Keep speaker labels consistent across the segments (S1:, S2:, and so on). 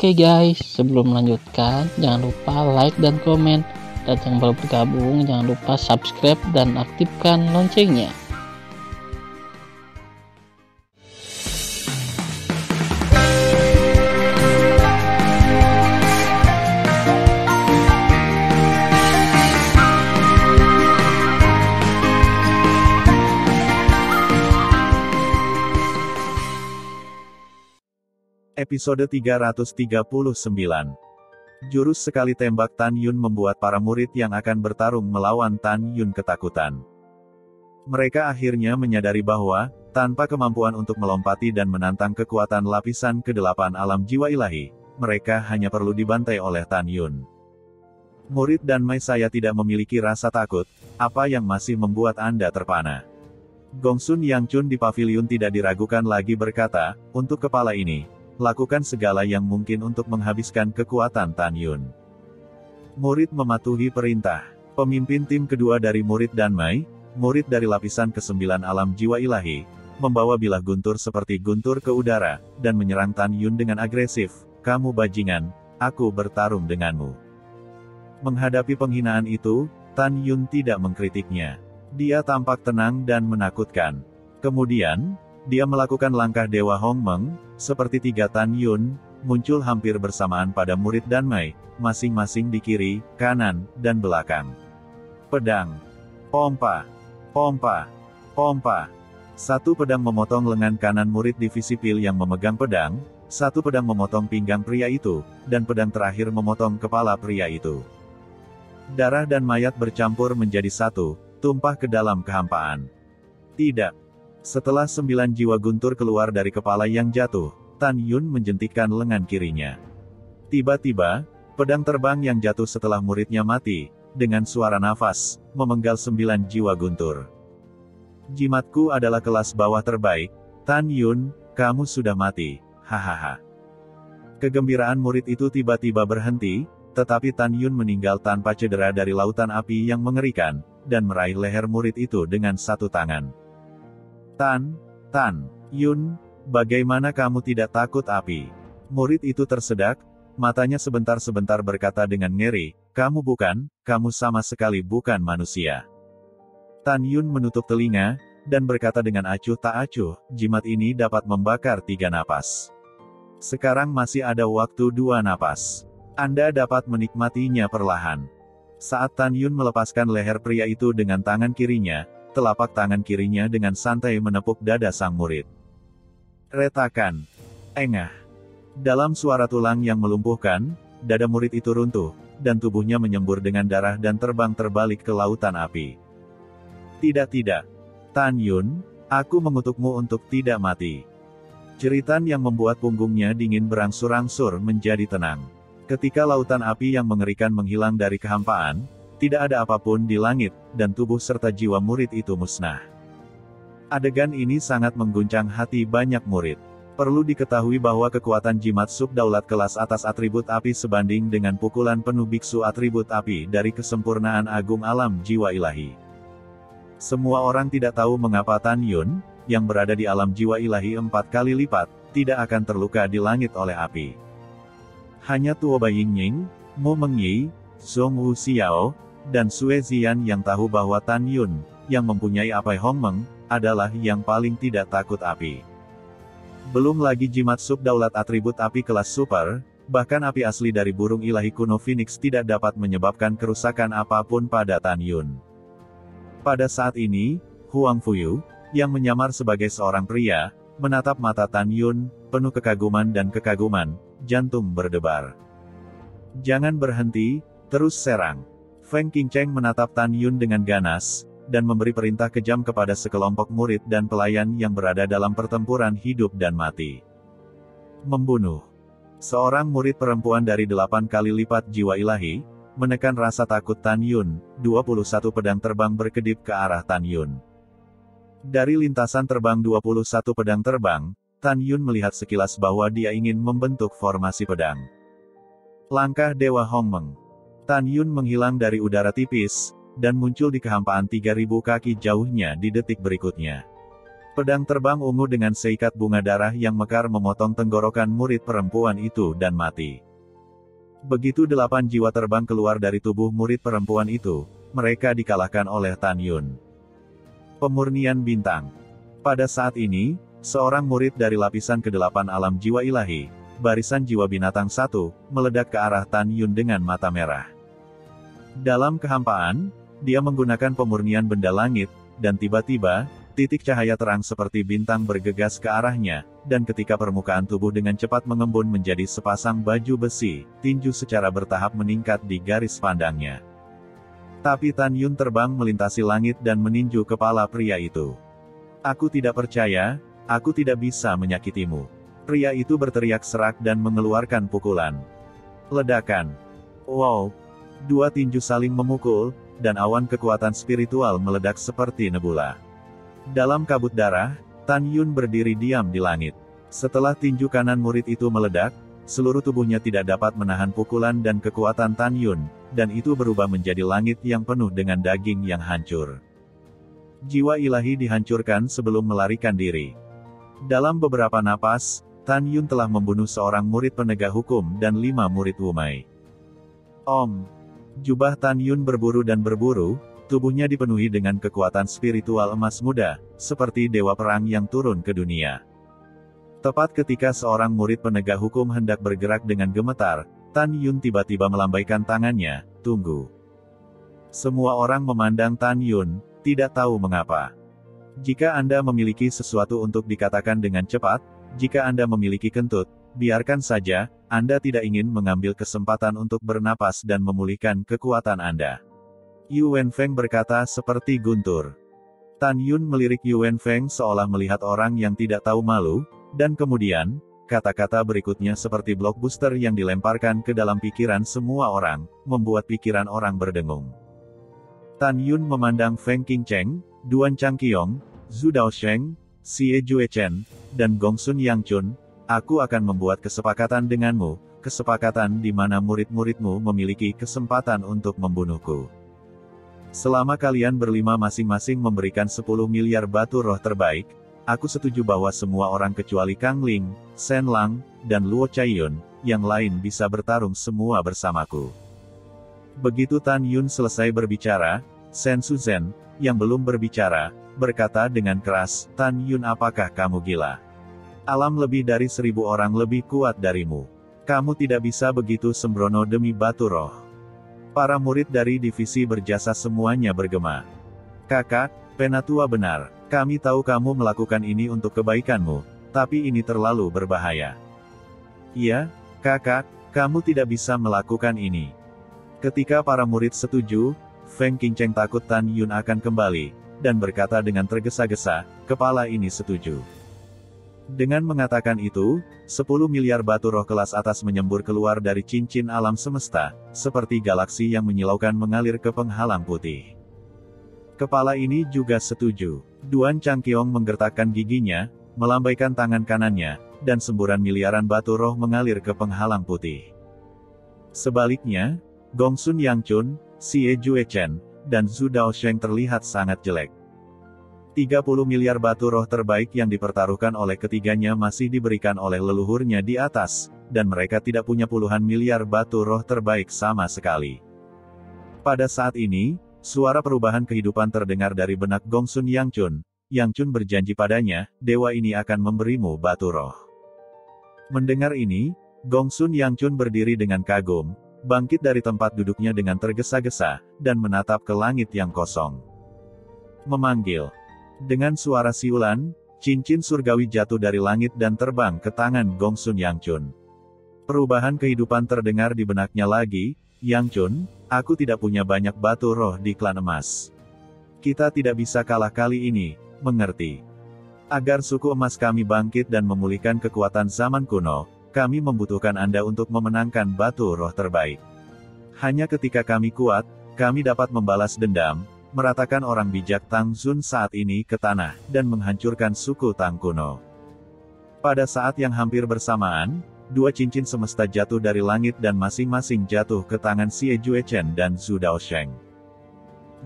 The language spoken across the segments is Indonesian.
S1: Oke guys, sebelum melanjutkan, jangan lupa like dan komen. Dan yang baru bergabung, jangan lupa subscribe dan aktifkan loncengnya.
S2: Episode 339. Jurus sekali tembak Tan Yun membuat para murid yang akan bertarung melawan Tan Yun ketakutan. Mereka akhirnya menyadari bahwa, tanpa kemampuan untuk melompati dan menantang kekuatan lapisan ke-8 alam jiwa ilahi, mereka hanya perlu dibantai oleh Tan Yun. Murid dan Mai, saya tidak memiliki rasa takut, apa yang masih membuat Anda terpana? Gongsun Yang Chun di pavilion tidak diragukan lagi berkata, untuk kepala ini, lakukan segala yang mungkin untuk menghabiskan kekuatan Tan Yun. Murid mematuhi perintah. Pemimpin tim kedua dari murid dan Mai, murid dari lapisan ke-9 alam jiwa ilahi, membawa bilah guntur seperti guntur ke udara, dan menyerang Tan Yun dengan agresif. Kamu bajingan, aku bertarung denganmu. Menghadapi penghinaan itu, Tan Yun tidak mengkritiknya. Dia tampak tenang dan menakutkan. Kemudian, dia melakukan langkah Dewa Hongmeng, seperti tiga Tan Yun, muncul hampir bersamaan pada murid dan Mai, masing-masing di kiri, kanan, dan belakang. Pedang. Pompa. Pompa. Pompa. Satu pedang memotong lengan kanan murid divisi Pil yang memegang pedang, satu pedang memotong pinggang pria itu, dan pedang terakhir memotong kepala pria itu. Darah dan mayat bercampur menjadi satu, tumpah ke dalam kehampaan. Tidak. Setelah 9 jiwa guntur keluar dari kepala yang jatuh, Tan Yun menjentikkan lengan kirinya. Tiba-tiba, pedang terbang yang jatuh setelah muridnya mati, dengan suara nafas, memenggal 9 jiwa guntur. Jimatku adalah kelas bawah terbaik, Tan Yun, kamu sudah mati, hahaha. Kegembiraan murid itu tiba-tiba berhenti, tetapi Tan Yun meninggal tanpa cedera dari lautan api yang mengerikan, dan meraih leher murid itu dengan satu tangan. Tan Yun, bagaimana kamu tidak takut api? Murid itu tersedak, matanya sebentar-sebentar berkata dengan ngeri, kamu sama sekali bukan manusia. Tan Yun menutup telinga, dan berkata dengan acuh tak acuh, jimat ini dapat membakar 3 napas. Sekarang masih ada waktu 2 napas. Anda dapat menikmatinya perlahan. Saat Tan Yun melepaskan leher pria itu dengan tangan kirinya, telapak tangan kirinya dengan santai menepuk dada sang murid. Retakan. Engah. Dalam suara tulang yang melumpuhkan, dada murid itu runtuh, dan tubuhnya menyembur dengan darah dan terbang terbalik ke lautan api. Tidak. Tan Yun, aku mengutukmu untuk tidak mati. Jeritan yang membuat punggungnya dingin berangsur-angsur menjadi tenang. Ketika lautan api yang mengerikan menghilang dari kehampaan, tidak ada apapun di langit, dan tubuh serta jiwa murid itu musnah. Adegan ini sangat mengguncang hati banyak murid. Perlu diketahui bahwa kekuatan jimat subdaulat kelas atas atribut api sebanding dengan pukulan penuh biksu atribut api dari kesempurnaan agung alam jiwa ilahi. Semua orang tidak tahu mengapa Tan Yun, yang berada di alam jiwa ilahi 4 kali lipat, tidak akan terluka di langit oleh api. Hanya Tuo Baiying, Mo Mengyi, Zhong Wu Xiao, dan Sue Zian yang tahu bahwa Tan Yun, yang mempunyai apai Hongmeng, adalah yang paling tidak takut api. Belum lagi jimat subdaulat atribut api kelas super, bahkan api asli dari burung ilahi kuno Phoenix tidak dapat menyebabkan kerusakan apapun pada Tan Yun. Pada saat ini, Huang Fuyu, yang menyamar sebagai seorang pria, menatap mata Tan Yun, penuh kekaguman dan kekaguman, jantung berdebar. Jangan berhenti, terus serang. Feng Qingcheng menatap Tan Yun dengan ganas, dan memberi perintah kejam kepada sekelompok murid dan pelayan yang berada dalam pertempuran hidup dan mati. Membunuh. Seorang murid perempuan dari 8 kali lipat jiwa ilahi, menekan rasa takut Tan Yun, 21 pedang terbang berkedip ke arah Tan Yun. Dari lintasan terbang 21 pedang terbang, Tan Yun melihat sekilas bahwa dia ingin membentuk formasi pedang. Langkah Dewa Hongmeng. Tan Yun menghilang dari udara tipis, dan muncul di kehampaan 3000 kaki jauhnya di detik berikutnya. Pedang terbang ungu dengan seikat bunga darah yang mekar memotong tenggorokan murid perempuan itu dan mati. Begitu 8 jiwa terbang keluar dari tubuh murid perempuan itu, mereka dikalahkan oleh Tan Yun. Pemurnian bintang. Pada saat ini, seorang murid dari lapisan ke-8 alam jiwa ilahi, barisan jiwa binatang 1, meledak ke arah Tan Yun dengan mata merah. Dalam kehampaan, dia menggunakan pemurnian benda langit, dan tiba-tiba, titik cahaya terang seperti bintang bergegas ke arahnya, dan ketika permukaan tubuh dengan cepat mengembun menjadi sepasang baju besi, tinju secara bertahap meningkat di garis pandangnya. Tapi Tan Yun terbang melintasi langit dan meninju kepala pria itu. "Aku tidak percaya, aku tidak bisa menyakitimu." Pria itu berteriak serak dan mengeluarkan pukulan. Ledakan. Wow! 2 tinju saling memukul, dan awan kekuatan spiritual meledak seperti nebula. Dalam kabut darah, Tan Yun berdiri diam di langit. Setelah tinju kanan murid itu meledak, seluruh tubuhnya tidak dapat menahan pukulan dan kekuatan Tan Yun, dan itu berubah menjadi langit yang penuh dengan daging yang hancur. Jiwa ilahi dihancurkan sebelum melarikan diri. Dalam beberapa napas, Tan Yun telah membunuh seorang murid penegak hukum dan 5 murid Wumai. Om. Jubah Tan Yun berburu dan berburu, tubuhnya dipenuhi dengan kekuatan spiritual emas muda, seperti dewa perang yang turun ke dunia. Tepat ketika seorang murid penegak hukum hendak bergerak dengan gemetar, Tan Yun tiba-tiba melambaikan tangannya, "Tunggu." Semua orang memandang Tan Yun, tidak tahu mengapa. Jika Anda memiliki sesuatu untuk dikatakan dengan cepat, jika Anda memiliki kentut, biarkan saja, Anda tidak ingin mengambil kesempatan untuk bernapas dan memulihkan kekuatan Anda. Yu Wenfeng berkata seperti guntur. Tan Yun melirik Yu Wenfeng seolah melihat orang yang tidak tahu malu, dan kemudian, kata-kata berikutnya seperti blockbuster yang dilemparkan ke dalam pikiran semua orang, membuat pikiran orang berdengung. Tan Yun memandang Feng Qingcheng, Duan Changqiong, Zhu Daosheng, Xie Juechen, dan Gongsun Yangchun. "Aku akan membuat kesepakatan denganmu, kesepakatan di mana murid-muridmu memiliki kesempatan untuk membunuhku. Selama kalian berlima masing-masing memberikan 10 miliar batu roh terbaik, aku setuju bahwa semua orang kecuali Kang Ling, Shen Lang, dan Luo Chaiyun, yang lain bisa bertarung semua bersamaku." Begitu Tan Yun selesai berbicara, Shen Suzhen, yang belum berbicara, berkata dengan keras, "Tan Yun, apakah kamu gila? Alam lebih dari 1000 orang lebih kuat darimu. Kamu tidak bisa begitu sembrono demi batu roh." Para murid dari divisi berjasa semuanya bergema. "Kakak, Penatua benar. Kami tahu kamu melakukan ini untuk kebaikanmu, tapi ini terlalu berbahaya." "Iya, kakak, kamu tidak bisa melakukan ini." Ketika para murid setuju, Feng Qingcheng takut Tan Yun akan kembali, dan berkata dengan tergesa-gesa, "Kepala ini setuju." Dengan mengatakan itu, 10 miliar batu roh kelas atas menyembur keluar dari cincin alam semesta, seperti galaksi yang menyilaukan mengalir ke penghalang putih. Kepala ini juga setuju. Duan Changqiong menggertakkan giginya, melambaikan tangan kanannya, dan semburan miliaran batu roh mengalir ke penghalang putih. Sebaliknya, Gongsun Yangchun, Xie Juechen, dan Zhu Daosheng terlihat sangat jelek. 30 miliar batu roh terbaik yang dipertaruhkan oleh ketiganya masih diberikan oleh leluhurnya di atas, dan mereka tidak punya puluhan miliar batu roh terbaik sama sekali. Pada saat ini, suara perubahan kehidupan terdengar dari benak Gongsun Yangchun. Yangchun berjanji padanya, "Dewa ini akan memberimu batu roh." Mendengar ini, Gongsun Yangchun berdiri dengan kagum, bangkit dari tempat duduknya dengan tergesa-gesa, dan menatap ke langit yang kosong. Memanggil. Dengan suara siulan, cincin surgawi jatuh dari langit dan terbang ke tangan Gongsun Yangchun. Perubahan kehidupan terdengar di benaknya lagi, "Yangchun, aku tidak punya banyak batu roh di klan emas. Kita tidak bisa kalah kali ini, mengerti? Agar suku emas kami bangkit dan memulihkan kekuatan zaman kuno, kami membutuhkan Anda untuk memenangkan batu roh terbaik. Hanya ketika kami kuat, kami dapat membalas dendam, meratakan orang bijak Tang Zun saat ini ke tanah, dan menghancurkan suku Tang kuno." Pada saat yang hampir bersamaan, 2 cincin semesta jatuh dari langit dan masing-masing jatuh ke tangan Xie Juechen dan Zhu Daosheng.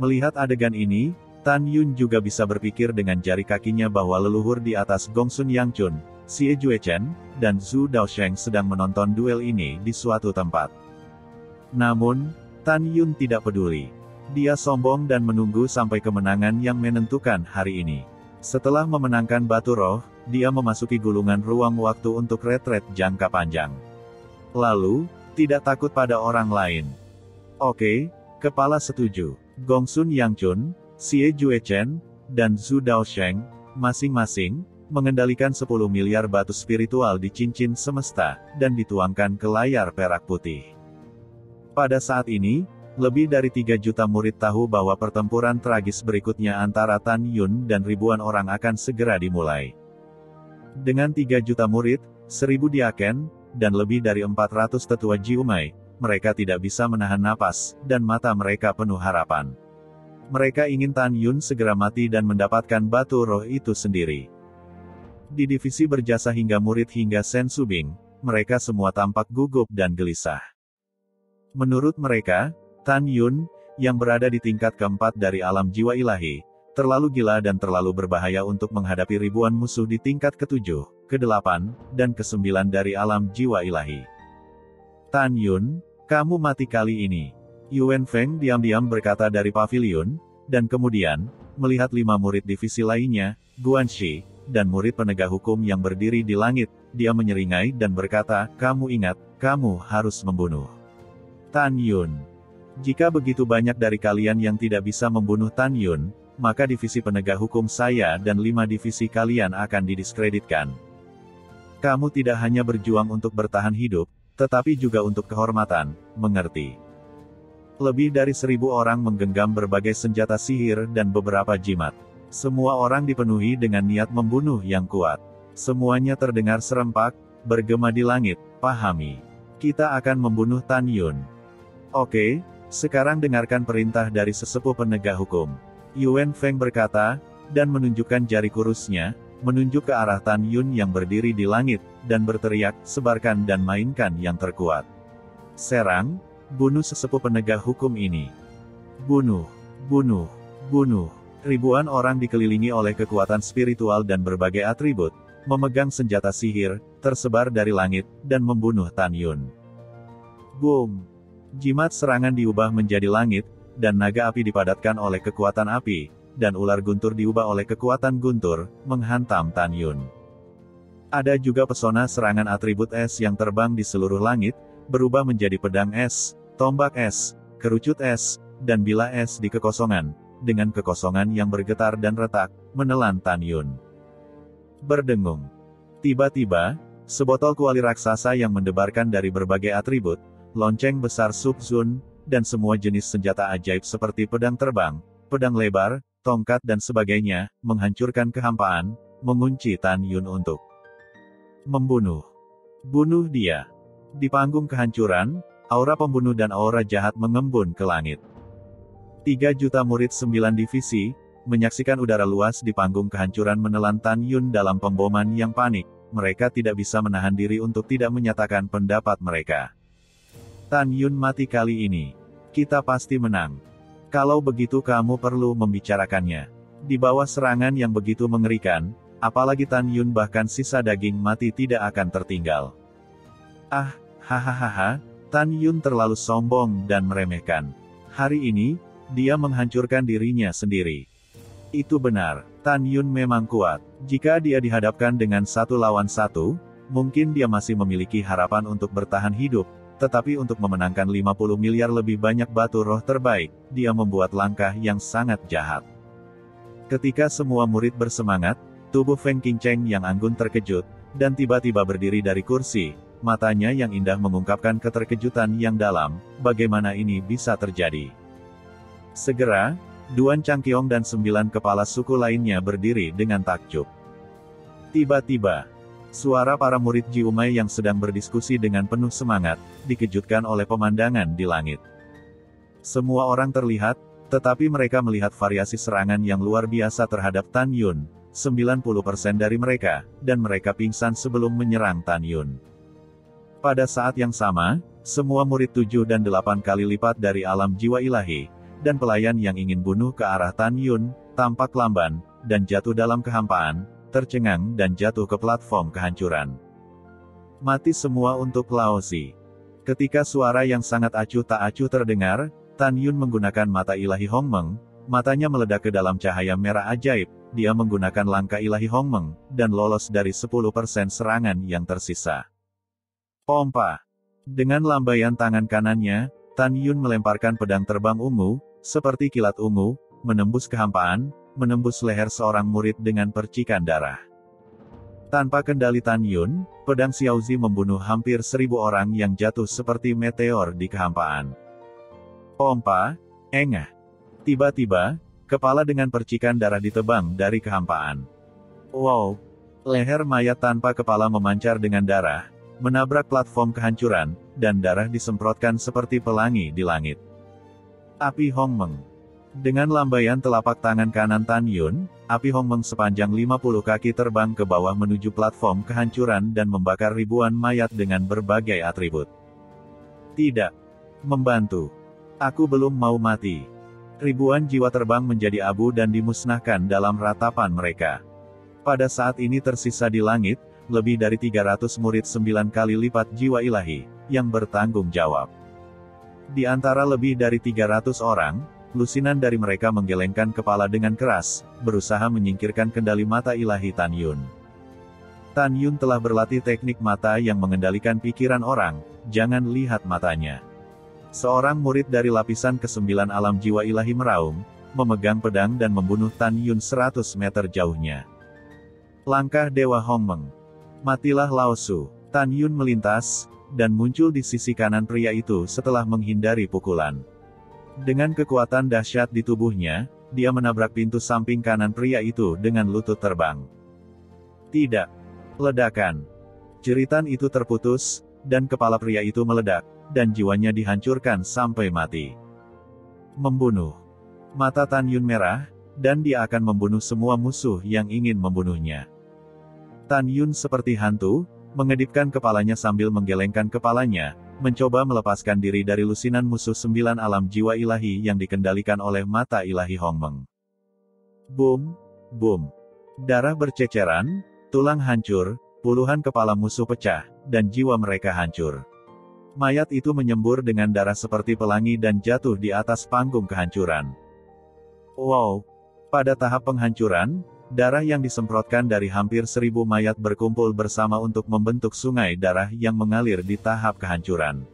S2: Melihat adegan ini, Tan Yun juga bisa berpikir dengan jari kakinya bahwa leluhur di atas Gongsun Yangchun, Xie Juechen, dan Zhu Daosheng sedang menonton duel ini di suatu tempat. Namun, Tan Yun tidak peduli. Dia sombong dan menunggu sampai kemenangan yang menentukan hari ini. Setelah memenangkan batu roh, dia memasuki gulungan ruang waktu untuk retret jangka panjang. Lalu, tidak takut pada orang lain. Oke, kepala setuju. Gongsun Yangchun, Xie Juechen, dan Zhu Daosheng, masing-masing, mengendalikan 10 miliar batu spiritual di cincin semesta, dan dituangkan ke layar perak putih. Pada saat ini, lebih dari 3 juta murid tahu bahwa pertempuran tragis berikutnya antara Tan Yun dan ribuan orang akan segera dimulai. Dengan 3 juta murid, 1000 diaken, dan lebih dari 400 tetua Jiumai, mereka tidak bisa menahan napas, dan mata mereka penuh harapan. Mereka ingin Tan Yun segera mati dan mendapatkan batu roh itu sendiri. Di divisi berjasa hingga murid hingga Sen Subing, mereka semua tampak gugup dan gelisah. Menurut mereka, Tan Yun, yang berada di tingkat keempat dari alam jiwa ilahi, terlalu gila dan terlalu berbahaya untuk menghadapi ribuan musuh di tingkat ke-7, ke-8, dan ke-9 dari alam jiwa ilahi. Tan Yun, kamu mati kali ini. Yuan Feng diam-diam berkata dari pavilion, dan kemudian, melihat 5 murid divisi lainnya, Guanxi, dan murid penegak hukum yang berdiri di langit, dia menyeringai dan berkata, kamu ingat, kamu harus membunuh Tan Yun. Jika begitu banyak dari kalian yang tidak bisa membunuh Tan Yun, maka divisi penegak hukum saya dan 5 divisi kalian akan didiskreditkan. Kamu tidak hanya berjuang untuk bertahan hidup, tetapi juga untuk kehormatan, mengerti? Lebih dari 1000 orang menggenggam berbagai senjata sihir dan beberapa jimat. Semua orang dipenuhi dengan niat membunuh yang kuat. Semuanya terdengar serempak, bergema di langit, pahami. Kita akan membunuh Tan Yun. Oke, sekarang dengarkan perintah dari sesepuh penegak hukum. Yuan Feng berkata, dan menunjukkan jari kurusnya, menunjuk ke arah Tan Yun yang berdiri di langit, dan berteriak, sebarkan dan mainkan yang terkuat. Serang, bunuh sesepuh penegak hukum ini. Bunuh, bunuh, bunuh. Ribuan orang dikelilingi oleh kekuatan spiritual dan berbagai atribut, memegang senjata sihir, tersebar dari langit, dan membunuh Tan Yun. Boom! Jimat serangan diubah menjadi langit, dan naga api dipadatkan oleh kekuatan api, dan ular guntur diubah oleh kekuatan guntur, menghantam Tan Yun. Ada juga pesona serangan atribut es yang terbang di seluruh langit, berubah menjadi pedang es, tombak es, kerucut es, dan bilah es di kekosongan, dengan kekosongan yang bergetar dan retak, menelan Tan Yun. Berdengung. Tiba-tiba, sebotol kuali raksasa yang mendebarkan dari berbagai atribut, lonceng besar Sub Zun, dan semua jenis senjata ajaib seperti pedang terbang, pedang lebar, tongkat dan sebagainya, menghancurkan kehampaan, mengunci Tan Yun untuk membunuh. Bunuh dia. Di panggung kehancuran, aura pembunuh dan aura jahat mengembun ke langit. 3 juta murid 9 divisi, menyaksikan udara luas di panggung kehancuran menelan Tan Yun dalam pemboman yang panik, mereka tidak bisa menahan diri untuk tidak menyatakan pendapat mereka. Tan Yun mati kali ini. Kita pasti menang. Kalau begitu kamu perlu membicarakannya. Di bawah serangan yang begitu mengerikan, apalagi Tan Yun bahkan sisa daging mati tidak akan tertinggal. Ah, hahaha, Tan Yun terlalu sombong dan meremehkan. Hari ini, dia menghancurkan dirinya sendiri. Itu benar, Tan Yun memang kuat. Jika dia dihadapkan dengan 1 lawan 1, mungkin dia masih memiliki harapan untuk bertahan hidup, tetapi untuk memenangkan 50 miliar lebih banyak batu roh terbaik, dia membuat langkah yang sangat jahat. Ketika semua murid bersemangat, tubuh Feng Qingcheng yang anggun terkejut, dan tiba-tiba berdiri dari kursi. Matanya yang indah mengungkapkan keterkejutan yang dalam, bagaimana ini bisa terjadi. Segera, Duan Changqiong dan 9 kepala suku lainnya berdiri dengan takjub. Tiba-tiba, suara para murid Jiumai yang sedang berdiskusi dengan penuh semangat, dikejutkan oleh pemandangan di langit. Semua orang terlihat, tetapi mereka melihat variasi serangan yang luar biasa terhadap Tan Yun, 90% dari mereka, dan mereka pingsan sebelum menyerang Tan Yun. Pada saat yang sama, semua murid 7 dan 8 kali lipat dari alam jiwa ilahi, dan pelayan yang ingin bunuh ke arah Tan Yun, tampak lamban, dan jatuh dalam kehampaan, tercengang dan jatuh ke platform kehancuran. Mati semua untuk Laozi. Ketika suara yang sangat acuh tak acuh terdengar, Tan Yun menggunakan mata ilahi Hongmeng, matanya meledak ke dalam cahaya merah ajaib, dia menggunakan langkah ilahi Hongmeng, dan lolos dari 10% serangan yang tersisa. Pompa. Dengan lambaian tangan kanannya, Tan Yun melemparkan pedang terbang ungu, seperti kilat ungu, menembus kehampaan, menembus leher seorang murid dengan percikan darah. Tanpa kendali Tan Yun, pedang Xiaozi membunuh hampir 1000 orang yang jatuh seperti meteor di kehampaan. Pompa, engah. Tiba-tiba, kepala dengan percikan darah ditebang dari kehampaan. Wow! Leher mayat tanpa kepala memancar dengan darah, menabrak platform kehancuran, dan darah disemprotkan seperti pelangi di langit. Api Hongmeng. Dengan lambaian telapak tangan kanan Tan Yun, api Hongmeng sepanjang 50 kaki terbang ke bawah menuju platform kehancuran dan membakar ribuan mayat dengan berbagai atribut. Tidak. Membantu. Aku belum mau mati. Ribuan jiwa terbang menjadi abu dan dimusnahkan dalam ratapan mereka. Pada saat ini tersisa di langit, lebih dari 300 murid 9 kali lipat jiwa ilahi, yang bertanggung jawab. Di antara lebih dari 300 orang, lusinan dari mereka menggelengkan kepala dengan keras, berusaha menyingkirkan kendali mata ilahi Tan Yun. Tan Yun telah berlatih teknik mata yang mengendalikan pikiran orang, jangan lihat matanya. Seorang murid dari lapisan ke-9 alam jiwa ilahi meraung, memegang pedang dan membunuh Tan Yun 100 meter jauhnya. Langkah Dewa Hongmeng. Matilah Laosu. Tan Yun melintas, dan muncul di sisi kanan pria itu setelah menghindari pukulan. Dengan kekuatan dahsyat di tubuhnya, dia menabrak pintu samping kanan pria itu dengan lutut terbang. Tidak. Ledakan. Jeritan itu terputus, dan kepala pria itu meledak, dan jiwanya dihancurkan sampai mati. Membunuh. Mata Tan Yun merah, dan dia akan membunuh semua musuh yang ingin membunuhnya. Tan Yun seperti hantu, mengedipkan kepalanya sambil menggelengkan kepalanya, mencoba melepaskan diri dari lusinan musuh 9 alam jiwa ilahi yang dikendalikan oleh mata ilahi Hongmeng. Boom, boom. Darah berceceran, tulang hancur, puluhan kepala musuh pecah, dan jiwa mereka hancur. Mayat itu menyembur dengan darah seperti pelangi dan jatuh di atas panggung kehancuran. Wow! Pada tahap penghancuran, darah yang disemprotkan dari hampir 1000 mayat berkumpul bersama untuk membentuk sungai darah yang mengalir di tahap kehancuran.